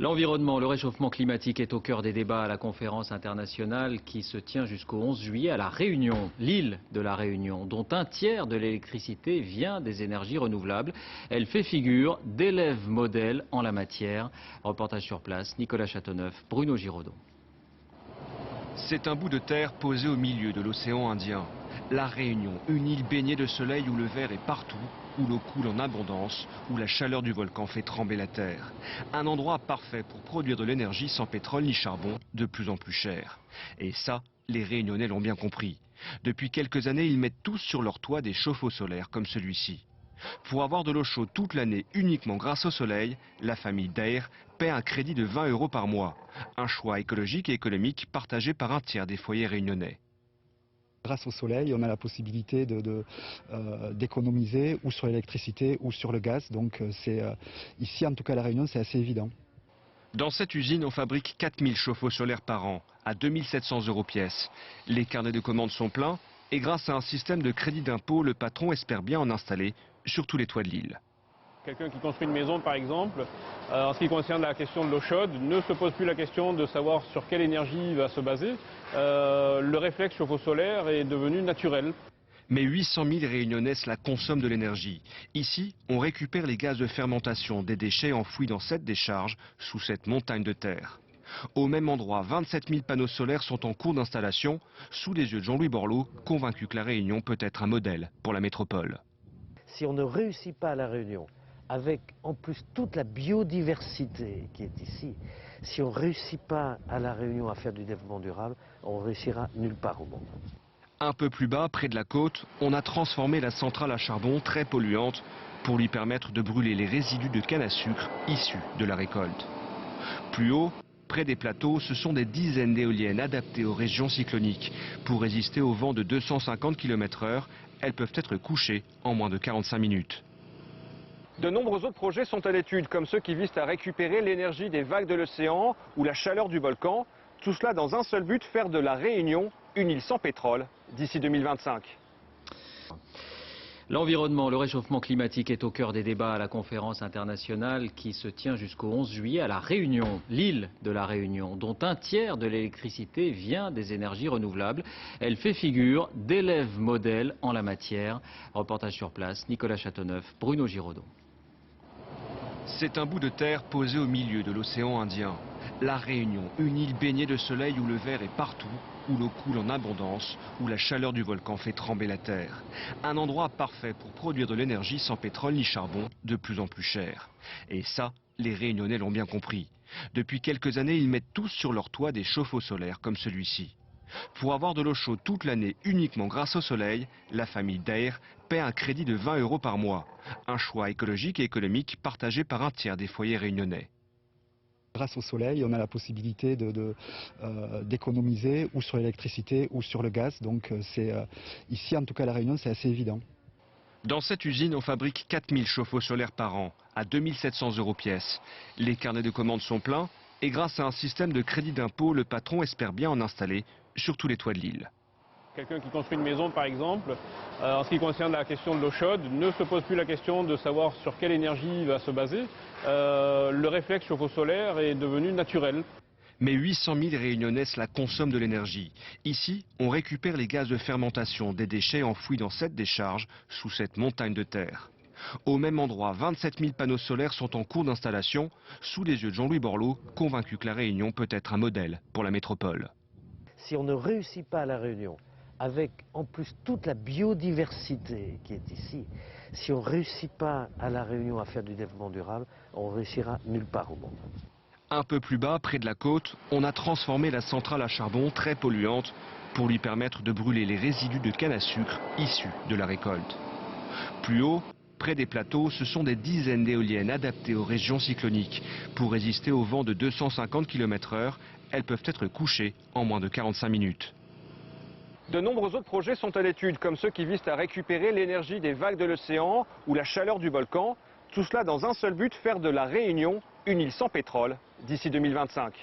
L'environnement, le réchauffement climatique est au cœur des débats à la conférence internationale qui se tient jusqu'au 11 juillet à La Réunion, l'île de La Réunion, dont un tiers de l'électricité vient des énergies renouvelables. Elle fait figure d'élève modèle en la matière. Reportage sur place, Nicolas Châteauneuf, Bruno Giraudot. C'est un bout de terre posé au milieu de l'océan Indien. La Réunion, une île baignée de soleil où le vert est partout, où l'eau coule en abondance, où la chaleur du volcan fait trembler la terre. Un endroit parfait pour produire de l'énergie sans pétrole ni charbon, de plus en plus cher. Et ça, les Réunionnais l'ont bien compris. Depuis quelques années, ils mettent tous sur leur toit des chauffe-eau solaires comme celui-ci. Pour avoir de l'eau chaude toute l'année uniquement grâce au soleil, la famille Daer paie un crédit de 20 € par mois. Un choix écologique et économique partagé par un tiers des foyers réunionnais. Grâce au soleil, on a la possibilité d'économiser ou sur l'électricité ou sur le gaz. Donc ici, en tout cas à La Réunion, c'est assez évident. Dans cette usine, on fabrique 4000 chauffe-eau solaires par an, à 2700 € pièce. Les carnets de commandes sont pleins et grâce à un système de crédit d'impôt, le patron espère bien en installer sur tous les toits de l'île. Quelqu'un qui construit une maison, par exemple, en ce qui concerne la question de l'eau chaude, ne se pose plus la question de savoir sur quelle énergie il va se baser. Le réflexe chauffe-eau solaire est devenu naturel. Mais 800 000 Réunionnais la consomment de l'énergie. Ici, on récupère les gaz de fermentation des déchets enfouis dans cette décharge, sous cette montagne de terre. Au même endroit, 27 000 panneaux solaires sont en cours d'installation, sous les yeux de Jean-Louis Borloo, convaincu que la Réunion peut être un modèle pour la métropole. Si on ne réussit pas à La Réunion, avec en plus toute la biodiversité qui est ici, si on ne réussit pas à La Réunion à faire du développement durable, on réussira nulle part au monde. Un peu plus bas, près de la côte, on a transformé la centrale à charbon très polluante pour lui permettre de brûler les résidus de canne à sucre issus de la récolte. Plus haut, près des plateaux, ce sont des dizaines d'éoliennes adaptées aux régions cycloniques. Pour résister au vent de 250 km/h, elles peuvent être couchées en moins de 45 minutes. De nombreux autres projets sont à l'étude, comme ceux qui visent à récupérer l'énergie des vagues de l'océan ou la chaleur du volcan. Tout cela dans un seul but, faire de la Réunion une île sans pétrole d'ici 2025. L'environnement, le réchauffement climatique est au cœur des débats à la conférence internationale qui se tient jusqu'au 11 juillet à La Réunion, l'île de La Réunion, dont un tiers de l'électricité vient des énergies renouvelables. Elle fait figure d'élève modèle en la matière. Reportage sur place, Nicolas Châteauneuf, Bruno Giraudot. C'est un bout de terre posé au milieu de l'océan Indien. La Réunion, une île baignée de soleil où le vert est partout, où l'eau coule en abondance, où la chaleur du volcan fait trembler la terre. Un endroit parfait pour produire de l'énergie sans pétrole ni charbon, de plus en plus cher. Et ça, les Réunionnais l'ont bien compris. Depuis quelques années, ils mettent tous sur leur toit des chauffe-eau solaires comme celui-ci. Pour avoir de l'eau chaude toute l'année uniquement grâce au soleil, la famille Daer paie un crédit de 20 € par mois. Un choix écologique et économique partagé par un tiers des foyers réunionnais. Grâce au soleil, on a la possibilité d'économiser ou sur l'électricité ou sur le gaz. Donc ici, en tout cas à La Réunion, c'est assez évident. Dans cette usine, on fabrique 4000 chauffe-eau solaires par an, à 2700 € pièce. Les carnets de commandes sont pleins et grâce à un système de crédit d'impôt, le patron espère bien en installer sur tous les toits de l'île. Quelqu'un qui construit une maison, par exemple, en ce qui concerne la question de l'eau chaude, ne se pose plus la question de savoir sur quelle énergie il va se baser. Le réflexe chauffe-eau solaire est devenu naturel. Mais 800 000 Réunionnais la consomment de l'énergie. Ici, on récupère les gaz de fermentation des déchets enfouis dans cette décharge, sous cette montagne de terre. Au même endroit, 27 000 panneaux solaires sont en cours d'installation, sous les yeux de Jean-Louis Borloo, convaincu que la Réunion peut être un modèle pour la métropole. Si on ne réussit pas à La Réunion, avec en plus toute la biodiversité qui est ici, si on ne réussit pas à La Réunion à faire du développement durable, on réussira nulle part au monde. Un peu plus bas, près de la côte, on a transformé la centrale à charbon très polluante pour lui permettre de brûler les résidus de canne à sucre issus de la récolte. Plus haut, près des plateaux, ce sont des dizaines d'éoliennes adaptées aux régions cycloniques. Pour résister au vent de 250 km/h, elles peuvent être couchées en moins de 45 minutes. De nombreux autres projets sont à l'étude, comme ceux qui visent à récupérer l'énergie des vagues de l'océan ou la chaleur du volcan. Tout cela dans un seul but, faire de la Réunion une île sans pétrole d'ici 2025.